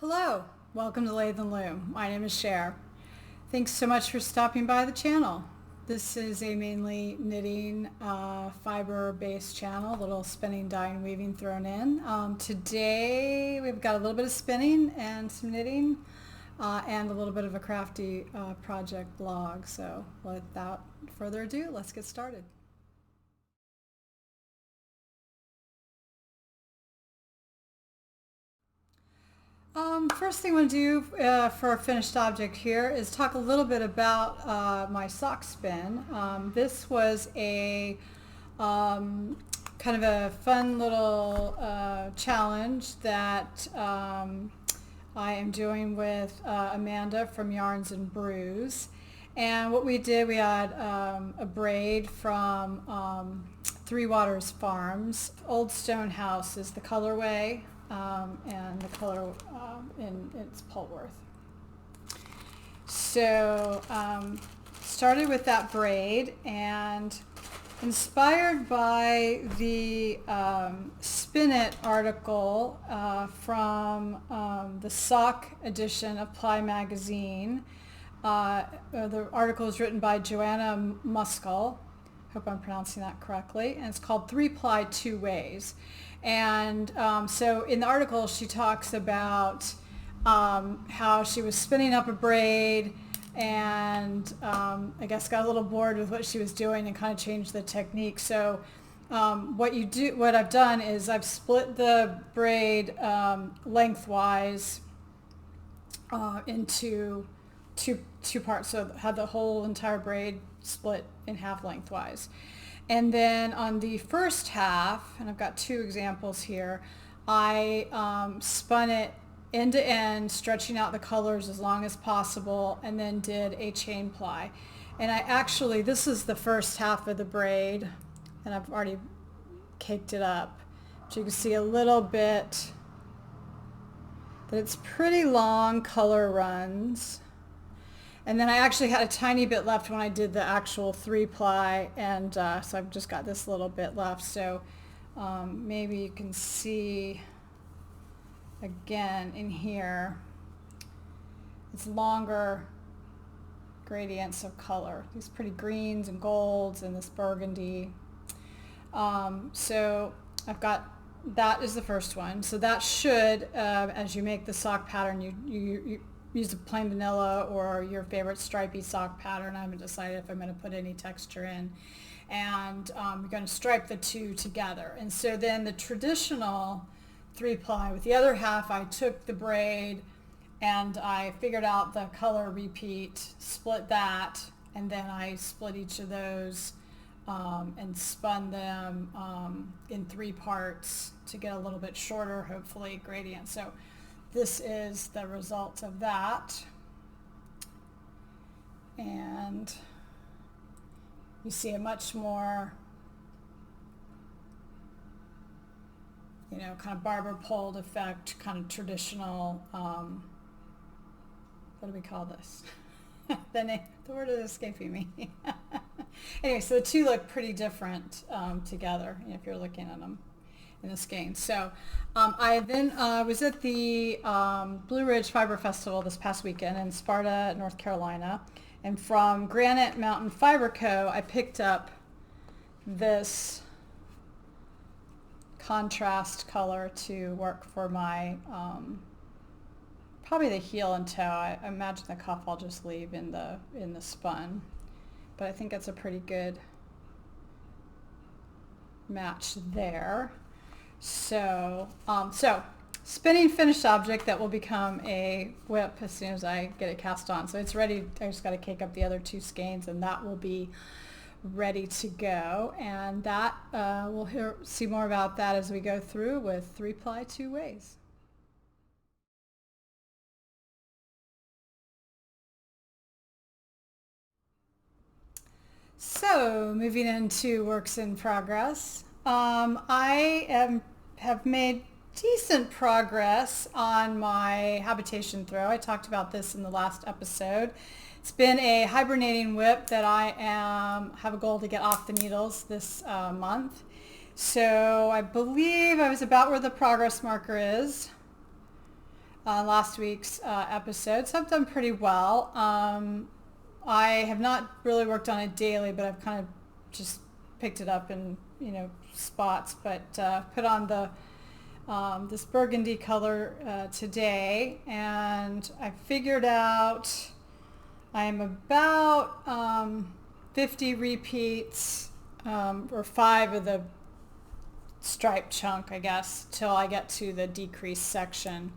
Hello, welcome to Lathe and Loom. My name is Cher. Thanks so much for stopping by the channel. This is a mainly knitting fiber-based channel, a little spinning, dyeing, weaving thrown in. Today we've got a little bit of spinning and some knitting and a little bit of a crafty project blog. So without further ado, let's get started. First thing I want to do for a finished object here is talk a little bit about my sock spin. This was a kind of a fun little challenge that I am doing with Amanda from Yarns and Brews. And what we did, we had a braid from Three Waters Farms. Old Stone House is the colorway. And the color in its Polworth. So started with that braid, and inspired by the Spin It article from the sock edition of Ply magazine. The article is written by Joanna Muskell. Hope I'm pronouncing that correctly, and it's called 3-Ply 2 Ways. And so in the article she talks about how she was spinning up a braid and I guess got a little bored with what she was doing and kind of changed the technique. So what I've done is I've split the braid lengthwise into two parts, so had the whole entire braid split in half lengthwise. And then on the first half, and I've got two examples here, I spun it end to end, stretching out the colors as long as possible, and then did a chain ply. And this is the first half of the braid, and I've already caked it up. So you can see a little bit that it's pretty long color runs. And then I actually had a tiny bit left when I did the actual 3-ply, and so I've just got this little bit left. So maybe you can see again in here, it's longer gradients of color. These pretty greens and golds and this burgundy. So I've got, that is the first one. So that should, as you make the sock pattern, you use a plain vanilla or your favorite stripy sock pattern. I haven't decided if I'm going to put any texture in. And you're going to stripe the two together. And so then the traditional 3-ply, with the other half, I took the braid and I figured out the color repeat, split that, and then I split each of those and spun them in 3 parts to get a little bit shorter, hopefully, gradient. So this is the result of that. And you see a much more, kind of barber pulled effect, kind of traditional, what do we call this? The word is escaping me. Anyway, so the two look pretty different together if you're looking at them in the skein. So I then was at the Blue Ridge Fiber Festival this past weekend in Sparta, North Carolina. And from Granite Mountain Fiber Co., I picked up this contrast color to work for my, probably the heel and toe. I imagine the cuff I'll just leave in the spun. But I think it's a pretty good match there. So, spinning finished object that will become a whip as soon as I get it cast on. So it's ready. I just got to cake up the other 2 skeins, and that will be ready to go. And that we'll see more about that as we go through with 3-ply 2 ways. So moving into works in progress. Have made decent progress on my Habitation Throw. I talked about this in the last episode. It's been a hibernating whip that I have a goal to get off the needles this month. So I believe I was about where the progress marker is. last week's episode, so I've done pretty well. I have not really worked on it daily, but I've kind of just picked it up in, spots, but put on the this burgundy color today, and I figured out I'm about 50 repeats, or 5 of the stripe chunk, I guess, till I get to the decrease section,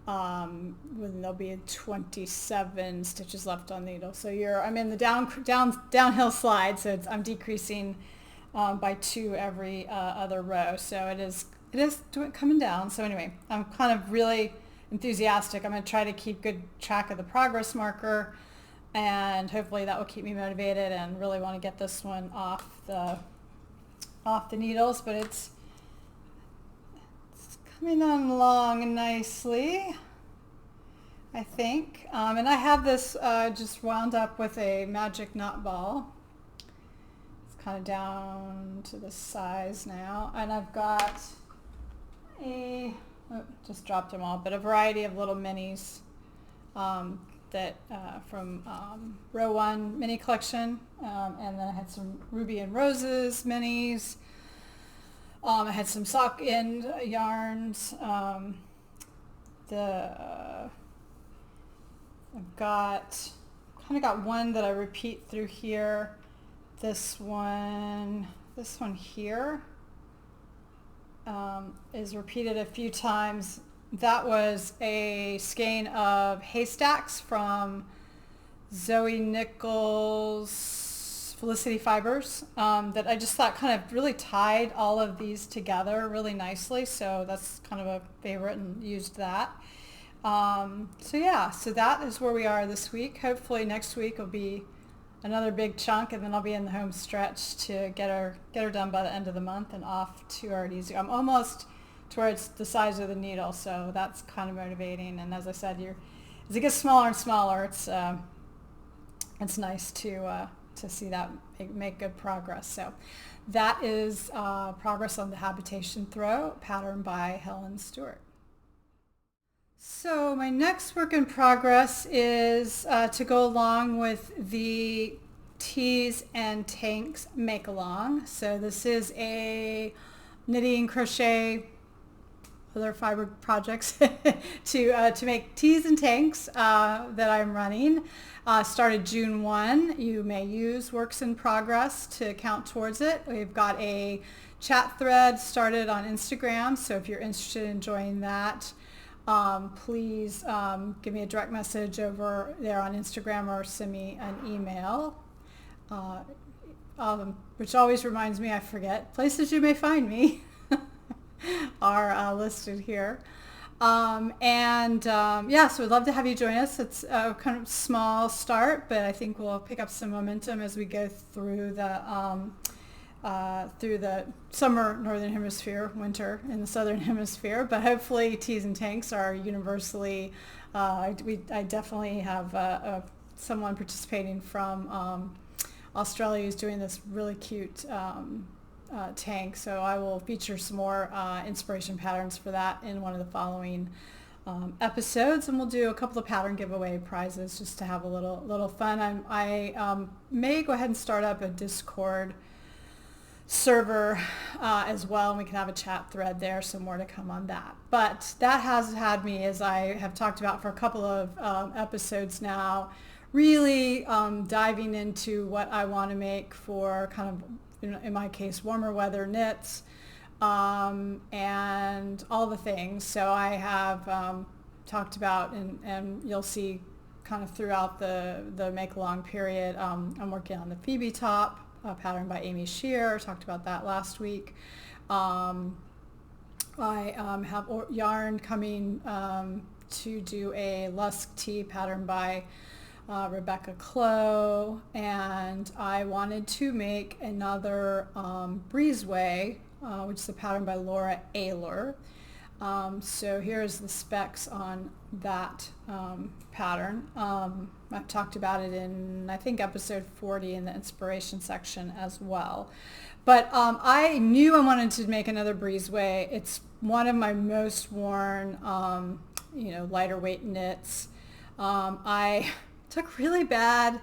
when there'll be 27 stitches left on the needle. So I'm in the downhill slide, so I'm decreasing by 2 every other row. So it is coming down. So anyway, I'm kind of really enthusiastic. I'm going to try to keep good track of the progress marker, and hopefully that will keep me motivated and really want to get this one off the needles. But it's coming on along nicely, I think. And I have this just wound up with a magic knot ball. It's kind of down to the size now, and I've got just dropped them all, but a variety of little minis that from row 1 mini collection, and then I had some ruby and roses minis. I had some sock end yarns. I've got one that I repeat through here. This one here is repeated a few times. That was a skein of haystacks from Zoe Nichols Felicity Fibers, that I just thought kind of really tied all of these together really nicely. So that's kind of a favorite, and used that. So that is where we are this week. Hopefully next week will be another big chunk, and then I'll be in the home stretch to get her done by the end of the month and off to our easy. I'm almost towards the size of the needle, so that's kind of motivating. And as I said, as it gets smaller and smaller, it's nice to see that make good progress. So that is progress on the Habitation Throw, pattern by Helen Stewart. So my next work in progress is to go along with the Tees and Tanks make along. So this is a knitting, crochet, other fiber projects to make tees and tanks that I'm running. Started June 1. You may use works in progress to count towards it. We've got a chat thread started on Instagram, so if you're interested in joining that, please give me a direct message over there on Instagram, or send me an email, which always reminds me, I forget, places you may find me are listed here. So we'd love to have you join us. It's a kind of small start, but I think we'll pick up some momentum as we go through the summer Northern Hemisphere, winter in the Southern Hemisphere. But hopefully tees and tanks are universally, I definitely have someone participating from Australia who's doing this really cute tank. So I will feature some more inspiration patterns for that in one of the following episodes, and we'll do a couple of pattern giveaway prizes just to have a little fun. I may go ahead and start up a Discord server as well, and we can have a chat thread there, so more to come on that. But that has had me, as I have talked about for a couple of episodes now, really diving into what I want to make for kind of, in my case, warmer weather knits, and all the things. So I have talked about, and you'll see kind of throughout the make along period, I'm working on the Phoebe top, a pattern by Amy Cher. Talked about that last week. I have yarn coming to do a Lusk tee pattern by Rebecca Clow, and I wanted to make another Breezeway, which is a pattern by Laura Aylor. So here's the specs on that pattern. I've talked about it in, I think, episode 40 in the inspiration section as well. But I knew I wanted to make another Breezeway. It's one of my most worn lighter weight knits. I took really bad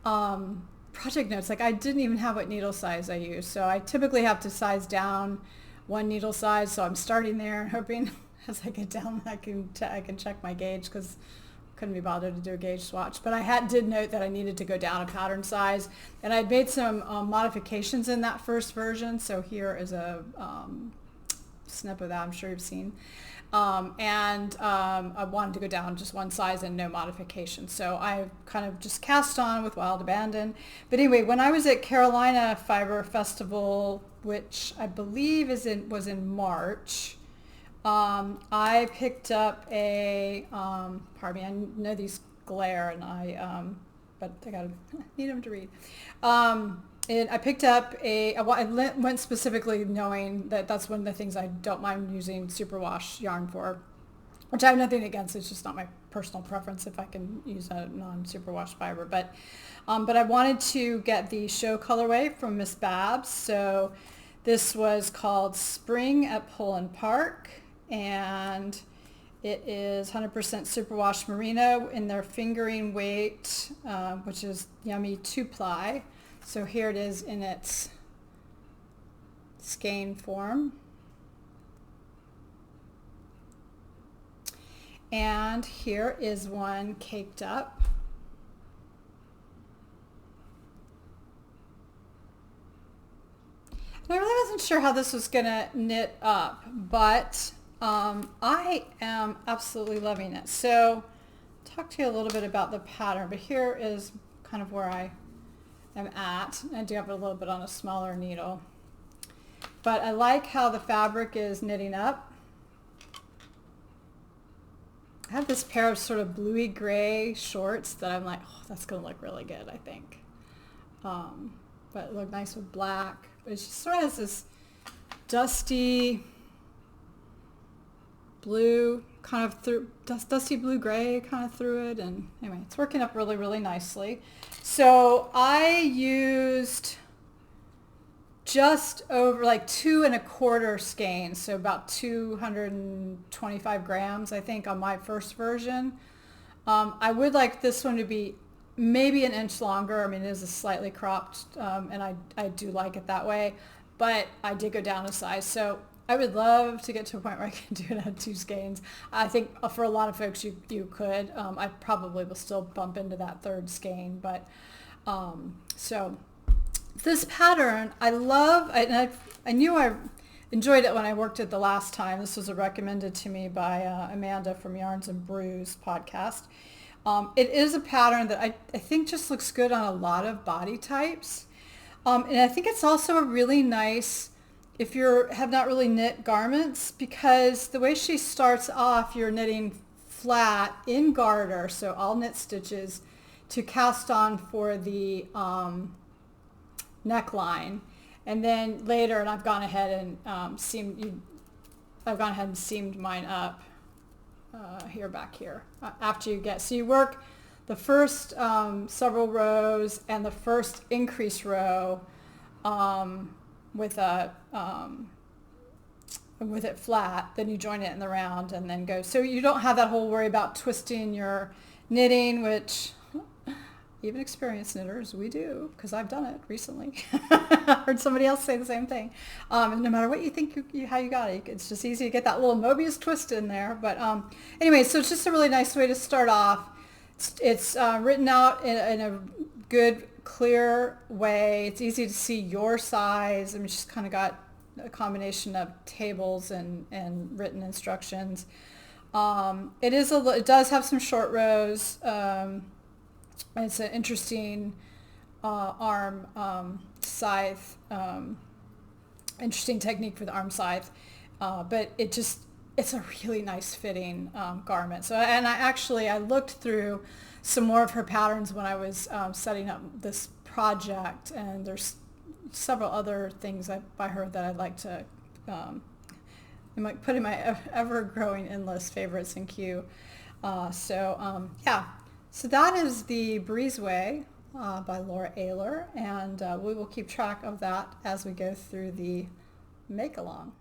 project notes. Like I didn't even have what needle size I used. So I typically have to size down one needle size. So I'm starting there and hoping as I get down I can check my gauge, because couldn't be bothered to do a gauge swatch. But I did note that I needed to go down a pattern size, and I'd made some modifications in that first version. So here is a snip of that I'm sure you've seen. I wanted to go down just one size and no modification. So I kind of just cast on with Wild Abandon. But anyway, when I was at Carolina Fiber Festival, which I believe was in March, I picked up a, pardon me, I know these glare and but I need them to read. And I picked up I went specifically knowing that that's one of the things I don't mind using superwash yarn for, which I have nothing against. It's just not my personal preference if I can use a non-superwash fiber. But I wanted to get the show colorway from Miss Babs. So this was called Spring at Poland Park, and it is 100% superwash merino in their fingering weight, which is yummy 2-ply. So here it is in its skein form. And here is one caked up. And I really wasn't sure how this was going to knit up, but I am absolutely loving it. So I'll talk to you a little bit about the pattern, but here is kind of where I am at. I do have it a little bit on a smaller needle, but I like how the fabric is knitting up. I have this pair of sort of bluey gray shorts that I'm like, oh, that's gonna look really good, I think. But it looked nice with black. It just sort of has this dusty blue kind of through, dusty blue gray kind of through it, and anyway, it's working up really, really nicely. So I used just over like 2 1/4 skeins, so about 225 grams, I think, on my first version. I would like this one to be maybe an inch longer. I mean, it is a slightly cropped, and I do like it that way, but I did go down a size. So I would love to get to a point where I can do it at 2 skeins. I think for a lot of folks you could. I probably will still bump into that 3rd skein, but so this pattern I love, and I knew I enjoyed it when I worked it the last time. This was recommended to me by Amanda from Yarns and Brews podcast. It is a pattern that I think just looks good on a lot of body types, and I think it's also a really nice if you have not really knit garments, because the way she starts off, you're knitting flat in garter, so all knit stitches, to cast on for the neckline, and then later, and I've gone ahead and seamed mine up back here after you get, so you work the first several rows and the first increase row with it flat, then you join it in the round and then go. So you don't have that whole worry about twisting your knitting, which even experienced knitters, we do, because I've done it recently. Heard somebody else say the same thing. And no matter what you think how you got it, it's just easy to get that little Mobius twist in there. But anyway, so it's just a really nice way to start off. It's written out in a good, clear way. It's easy to see your size. I mean, she's kind of got a combination of tables and written instructions. It does have some short rows. It's an interesting arm scythe, interesting technique for the arm scythe, but it's a really nice fitting garment. So, and I looked through some more of her patterns when I was setting up this project, and there's several other things by her that I'd like to put in my ever-growing endless favorites in queue. Yeah. So that is the Breezeway by Laura Aylor, and we will keep track of that as we go through the make-along.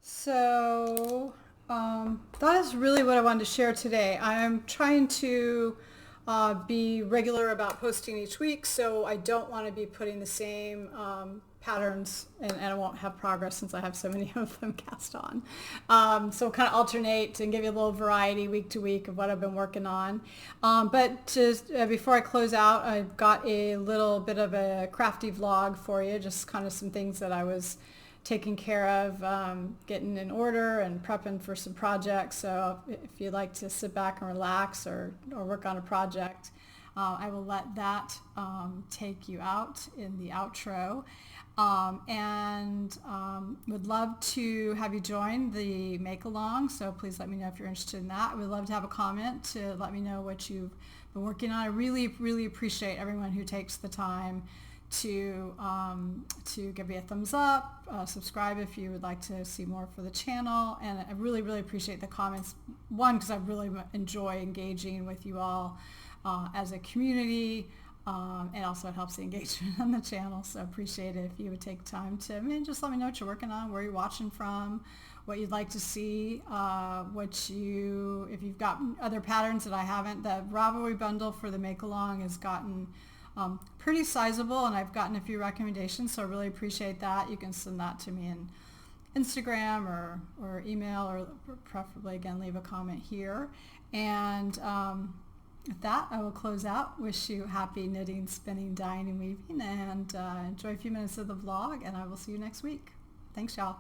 So that is really what I wanted to share today. I'm trying to be regular about posting each week, so I don't want to be putting the same patterns, and I won't have progress since I have so many of them cast on. So kind of alternate and give you a little variety week to week of what I've been working on. But just before I close out, I've got a little bit of a crafty vlog for you, just kind of some things that I was taking care of, getting in order and prepping for some projects. So if you'd like to sit back and relax or work on a project, I will let that take you out in the outro. And would love to have you join the make along. So please let me know if you're interested in that. We'd love to have a comment to let me know what you've been working on. I really, really appreciate everyone who takes the time to give me a thumbs up, subscribe if you would like to see more for the channel, and I really, really appreciate the comments. One, because I really enjoy engaging with you all as a community, and also it helps the engagement on the channel, so appreciate it if you would take time to just let me know what you're working on, where you're watching from, what you'd like to see, if you've got other patterns that I haven't. The Ravelry bundle for the make along has gotten pretty sizable, and I've gotten a few recommendations, so I really appreciate that. You can send that to me in Instagram or email, or preferably, again, leave a comment here. And with that, I will close out. Wish you happy knitting, spinning, dyeing, and weaving, and enjoy a few minutes of the vlog, and I will see you next week. Thanks, y'all.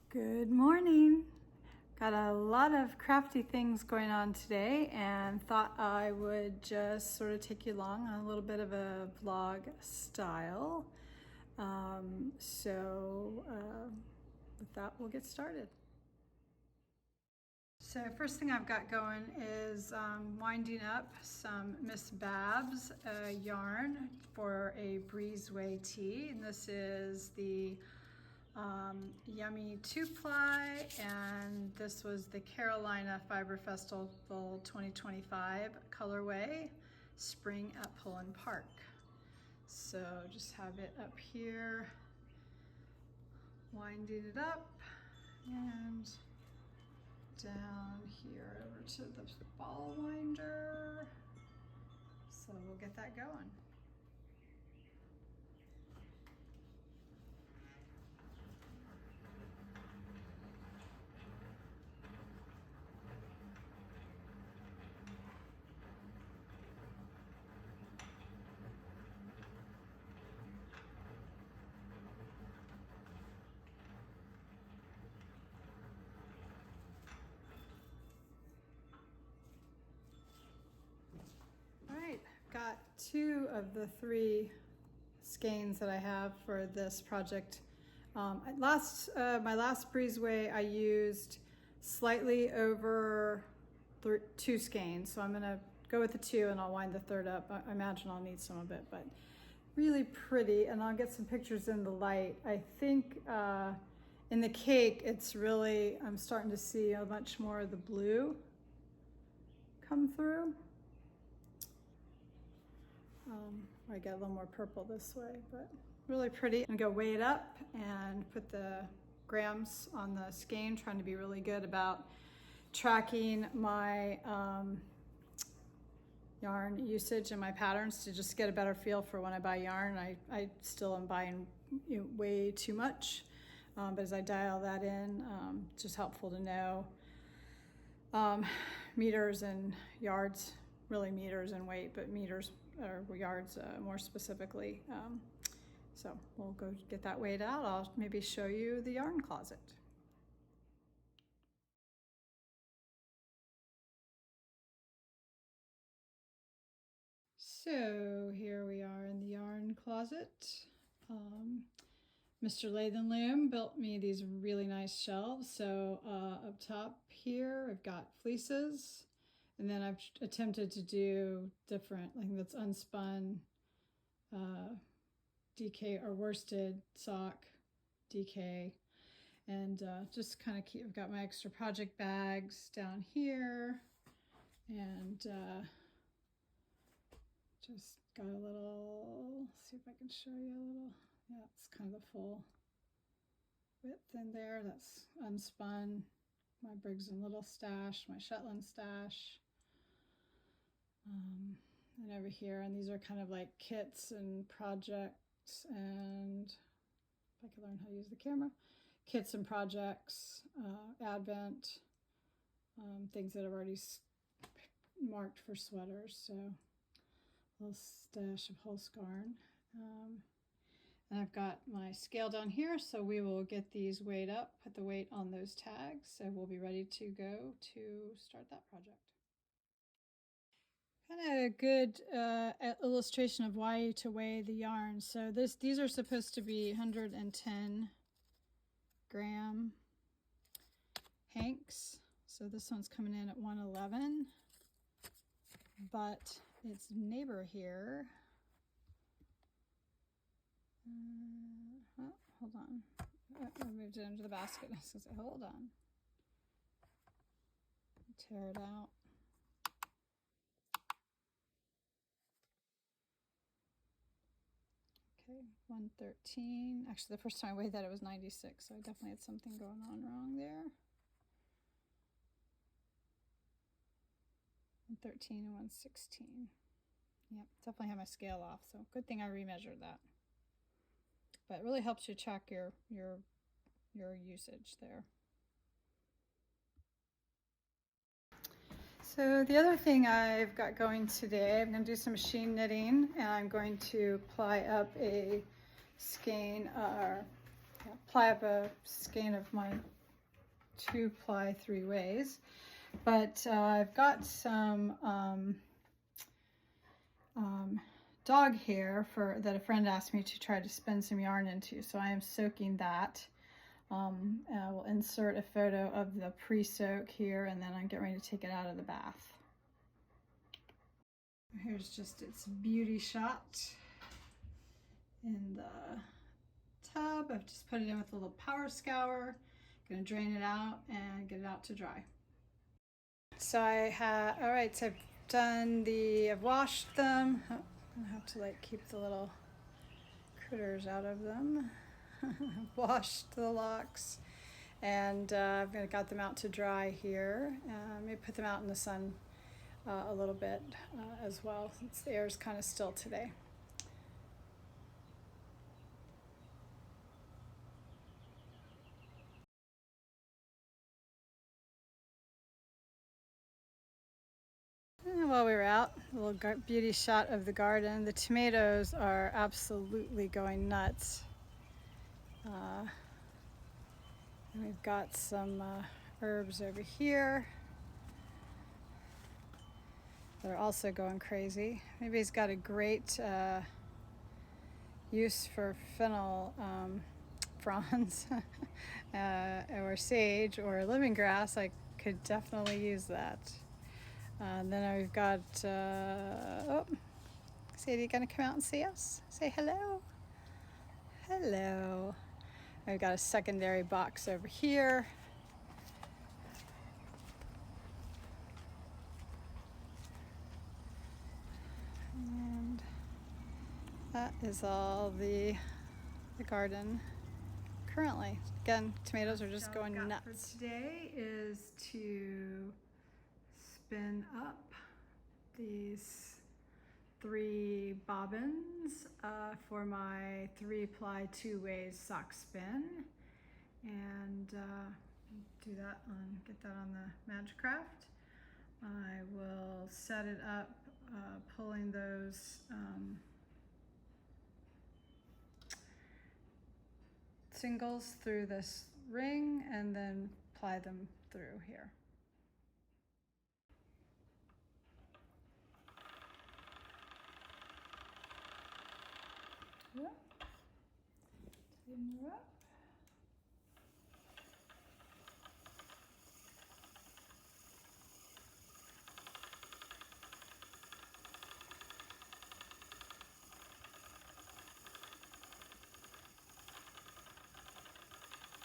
Good morning. Got a lot of crafty things going on today, and thought I would just sort of take you along on a little bit of a vlog style. With that, we'll get started. So first thing I've got going is winding up some Miss Babs yarn for a Breezeway tee, and this is the Yummy 2-ply, and this was the Carolina Fiber Festival 2025 colorway, Spring at Pullen Park. So just have it up here, winding it up, and down here over to the ball winder. So we'll get that going. Got 2 of the 3 skeins that I have for this project. My last Breezeway I used slightly over 2 skeins, so I'm gonna go with the 2 and I'll wind the 3rd up. I imagine I'll need some of it, but really pretty, and I'll get some pictures in the light. I think in the cake it's really, I'm starting to see a much more of the blue come through. I get a little more purple this way, but really pretty. I'm gonna go weigh it up and put the grams on the skein, trying to be really good about tracking my yarn usage and my patterns to just get a better feel for when I buy yarn. I still am buying way too much, but as I dial that in, it's just helpful to know meters and yards, really meters and weight, but meters or yards more specifically. So we'll go get that weighed out. I'll maybe show you the yarn closet. So here we are in the yarn closet. Mr. Lathan Loom built me these really nice shelves. So up top here, I've got fleeces, and then I've attempted to do different, like that's unspun DK or worsted sock DK, and just kind of keep. I've got my extra project bags down here, and just got a little. See if I can show you a little. Yeah, it's kind of the full width in there. That's unspun. My Briggs and Little stash, my Shetland stash. And over here, and these are kind of like kits and projects, and if I could learn how to use the camera, kits and projects, Advent, things that I've already marked for sweaters. So a little stash of Holskarn. And I've got my scale down here, so we will get these weighed up, put the weight on those tags, so we'll be ready to go to start that project. Kind of a good illustration of why to weigh the yarn. So these are supposed to be 110 gram hanks. So this one's coming in at 111, but its neighbor here. Oh, hold on. I moved it into the basket. I was gonna say, hold on. Tear it out. Okay, 113. Actually, the first time I weighed that, it was 96, so I definitely had something going on wrong there. 113 and 116. Yep, definitely have my scale off, so good thing I remeasured that. But it really helps you check your usage there. So the other thing I've got going today, I'm going to do some machine knitting, and I'm going to ply up a skein, of my 2-ply 3-ways. But I've got some dog hair that a friend asked me to try to spin some yarn into, so I am soaking that. And I will insert a photo of the pre-soak here, and then I'm getting ready to take it out of the bath. Here's just its beauty shot in the tub. I've just put it in with a little power scour. Gonna drain it out and get it out to dry. So I've done I've washed them. Oh, I have to like keep the little critters out of them. Washed the locks, and I've got them out to dry here. Maybe put them out in the sun a little bit as well, since the air is kind of still today. And while we were out, a little beauty shot of the garden. The tomatoes are absolutely going nuts. And we've got some herbs over here that are also going crazy. Maybe he's got a great use for fennel fronds or sage or lemongrass. I could definitely use that. And then we've got, Sadie, gonna come out and see us? Say hello. Hello. I've got a secondary box over here. And that is all the garden currently. Again, tomatoes are just going nuts. For today is to spin up these 3 bobbins for my 3-ply 2-ways sock spin, and get that on the Magicraft. I will set it up pulling those singles through this ring and then ply them through here. Yep. Tighten her up.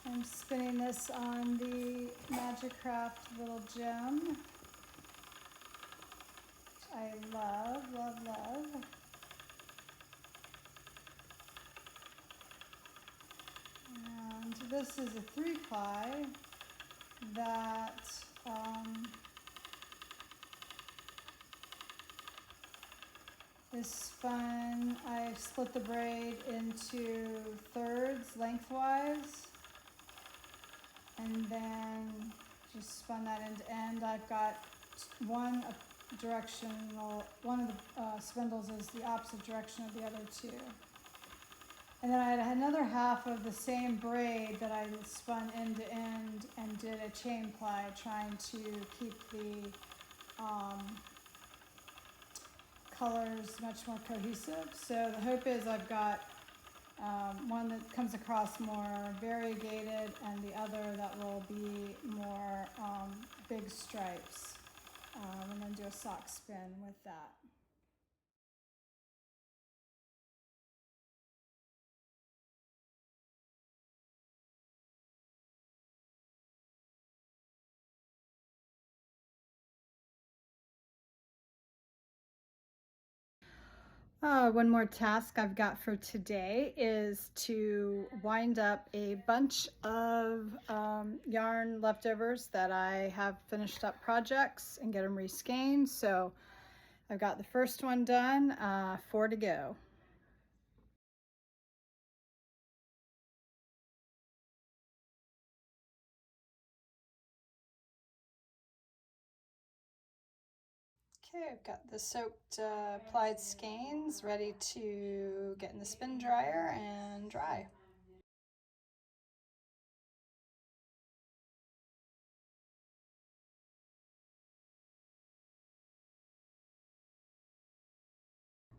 I'm spinning this on the Magicraft little gem, which I love, love, love. And this is a 3-ply that is spun. I split the braid into thirds lengthwise and then just spun that end to end. I've got one of the spindles is the opposite direction of the other two. And then I had another half of the same braid that I spun end to end and did a chain ply, trying to keep the colors much more cohesive. So the hope is I've got one that comes across more variegated and the other that will be more big stripes, and then do a sock spin with that. One more task I've got for today is to wind up a bunch of yarn leftovers that I have finished up projects and get them reskeined. So I've got the first one done, 4 to go. Okay, I've got the soaked plied skeins ready to get in the spin dryer and dry.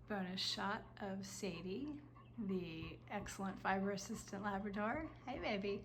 Bonus shot of Sadie, the excellent fiber assistant Labrador. Hey, baby.